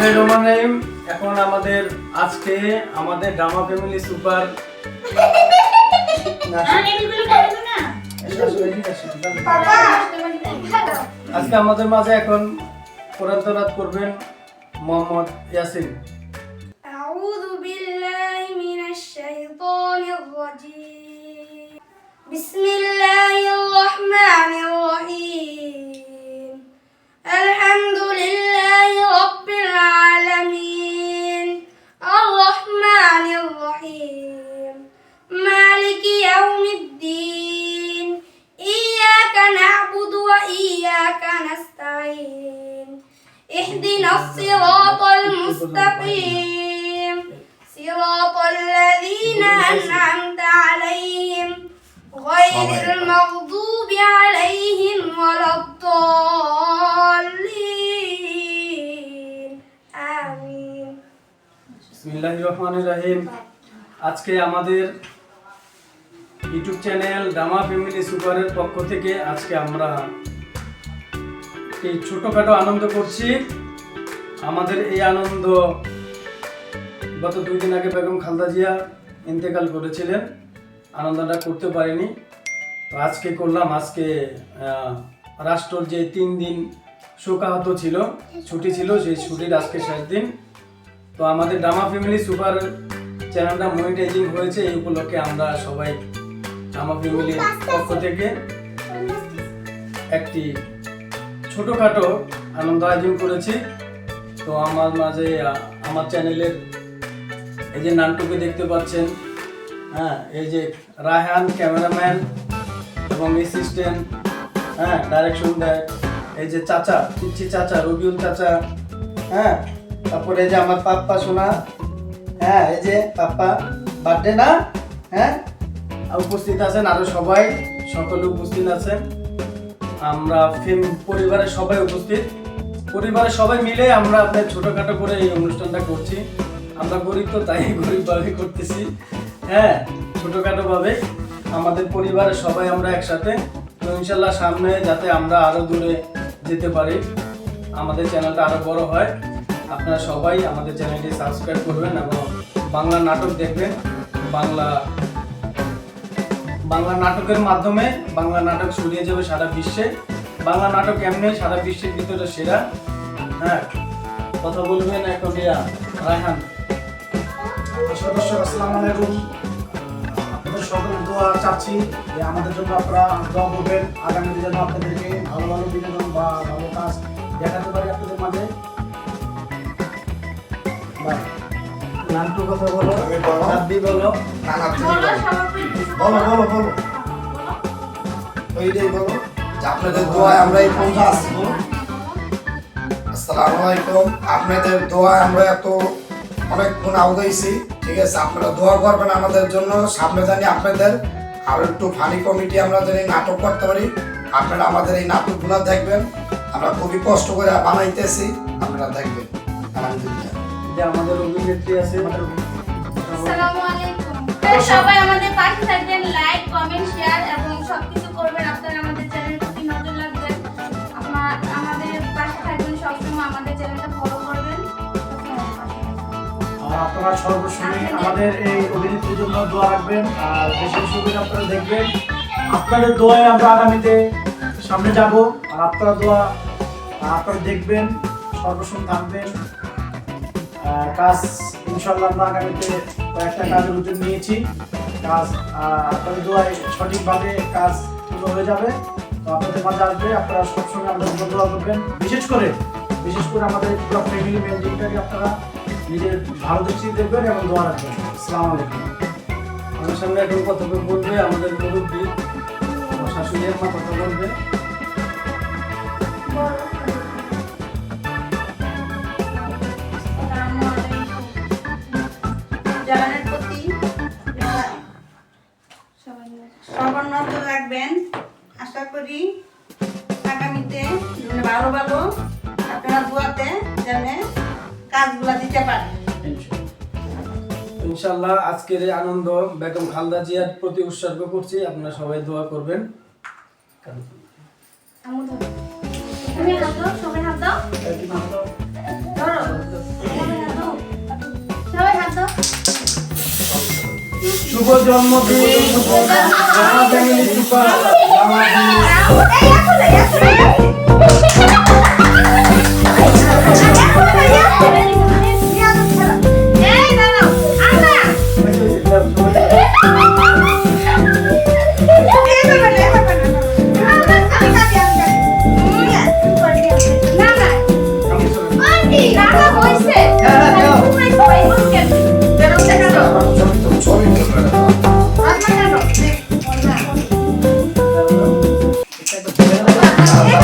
বিসমিল্লাহিররহমানিররহিম। এখন আমাদের আজকে আমাদের ড্রামা ফ্যামিলি সুপার আজকে আমাদের মাঝে এখন কোরআন তেলাওয়াত করবেন মোহাম্মদ ইয়াসিন। আউযু বিল্লাহি মিনাশ শাইতানির রাজীম। বিসমিল্লাহির রহমানির রহিম। আলহামদুলিল্লাহি রাব্বিল আলামিন। আর রহমানির রহিম। মালিকি ইয়াউমিদ্দিন। ইয়্যাকা না'বুদু ওয়া ইয়্যাকা নাস্তাঈন। اهدنا الصراط المستقيم صراط الذين أنعمت عليهم غير المغضوب عليهم ولا الضالين آمين বিসমিল্লাহিররহমানিররহিম। আজকে আমাদের ইউটিউব চ্যানেল ড্রামা ফ্যামিলি সুপারের পক্ষ থেকে আজকে আমরা এই ছোটখাটো আনন্দ করছি। আমাদের এই আনন্দ গত 2 দিন আগে বেগম খালেদা জিয়া ইন্তেকাল করেছিলেন, আনন্দটা করতে পারিনি। তো আজকে করলাম। আজকে রাষ্ট্রর যে 3 দিন শোকাহত ছিল, ছুটি ছিল, সেই ছুটির আজকে শেষ দিন। তো আমাদের ড্রামা ফ্যামিলি সুপার চ্যানেলটা মনিটাইজিং হয়েছে, এই উপলক্ষে আমরা সবাই ড্রামা ফ্যামিলির পক্ষ থেকে একটি ছোটখাটো আনন্দ আয়োজন করেছি। তো আমার মাঝে আমার চ্যানেলের এই যে নানটুকে দেখতে পাচ্ছেন, হ্যাঁ, এই যে রায়হান ক্যামেরাম্যান এবং অ্যাসিস্ট্যান্ট, হ্যাঁ, ডাইরেকশন দেয় এই যে চাচা, পিচ্ছি চাচা, রবিউল চাচা, হ্যাঁ, তারপরে এই যে আমার পাপ্পা সোনা, হ্যাঁ, এই যে পাপ্পা বার্থডে না, হ্যাঁ, উপস্থিত আছেন আরো সবাই, সকলে উপস্থিত আছেন। আমরা পরিবারের সবাই উপস্থিত, পরিবারের সবাই মিলে আমরা আপনার ছোটখাটো করে এই অনুষ্ঠানটা করছি। আমরা গরিব তো, তাই গরিবভাবে করতেছি, হ্যাঁ, ছোটখাটো ভাবে আমাদের পরিবারের সবাই আমরা একসাথে। তো ইনশাল্লাহ সামনে যাতে আমরা আরো দূরে যেতে পারি, আমাদের চ্যানেলটা আরো বড় হয়, আপনারা সবাই আমাদের চ্যানেলটি সাবস্ক্রাইব করবেন এবং বাংলা নাটক দেখবেন। বাংলা নাটকের মাধ্যমে বাংলা নাটক ছড়িয়ে যাবে সারা বিশ্বে। বাংলা নাটক এমনি সারা বিশ্বের ভিতরে সেরা। হ্যাঁ, কথা বলবেন এখন রায়হান। সদস্য আসসালামু আলাইকুম। আপনাদের সকলের দোয়া চাচ্ছি যে আমাদের জন্য আপনারা দোয়া করবেন, আগামীতে যেন আপনাদেরকে ভালো ভালো বিনোদন বা ভালো কাজ দেখাতে পারি আপনাদের মাঝে। নান্টু কথা বলো, রাব্বি বলো, বলো বলো বলো ওইটাই বলো যে আপনাদের দোয়ায় আমরা এই পর্যন্ত আসবো। আসসালামু আলাইকুম। আপনাদের দোয়ায় আমরা এত অনেকক্ষণ আগাইছি, ঠিক আছে? আপনারা দোয়া করবেন আমাদের জন্য, সামনে জানি আপনাদের আরো একটু ফানি কমিটি আমরা জানি নাটক করতে পারি। আপনারা আমাদের এই নাটকগুলো দেখবেন, আমরা খুবই কষ্ট করে বানাইতেছি, আপনারা দেখবেন। আলহামদুলিল্লাহ। যে আমাদের অভিনেত্রী আছে, আসসালামু আলাইকুম। সবাই আমাদের পাশে থাকবেন, লাইক কমেন্ট শেয়ার এবং সবকিছু করবেন। আপনারা আমাদের চ্যানেলের প্রতি নজর রাখবেন, আমাদের পাশে থাকবেন, সবসময় আমাদের চ্যানেলটা ফলো করবেন। আর আপনারা সর্বসময় আমাদের এই অভিনেত্রীর জন্য দোয়া রাখবেন, আর দেশের ছবি আপনারা দেখবেন। আপনাদের দোয়ায় আমরা আগামীতে সামনে যাব, আর আপনারা দোয়া আপনারা দেখবেন, সর্বসময় থাকবেন। কাজ ইনশাল্লাহ আমরা আগামীতে কয়েকটা কাজের উদ্যোগ নিয়েছি। কাজ আপনাদের দোয়ায় সঠিকভাবে কাজ পুরো হয়ে যাবে। তো আপনাদের মাঝে আসবে, আপনারা সবসময় আমাদের জন্য দোয়া করবেন। বিশেষ করে আমাদের পুরো ফ্যামিলি মেম্বারটাকে আপনারা নিজের ভালো দৃষ্টিতে দেখবেন এবং দোয়া রাখবেন। আসসালামু আলাইকুম। আমার সামনে এখন কথা বলবে আমাদের মুরব্বী, আমার শাশুড়ির মা কথা বলবে। জানানোর প্রতি সবার নজর রাখবেন। আশা করি আগামীতে ভালো ভালো আপনারা দোয়াতে যেন কাজগুলা দিতে পারেন। ইনশাআল্লাহ আজকের এই আনন্দ বেগম খালেদা জিয়ার প্রতি উৎসর্গ করছি, আপনারা সবাই দোয়া করবেন। তুমি হাত দাও, সবাই হাত দাও। কি নাম দাও? ধরো। জন্মদিন রাহা ফ্যামিলি সুপার এই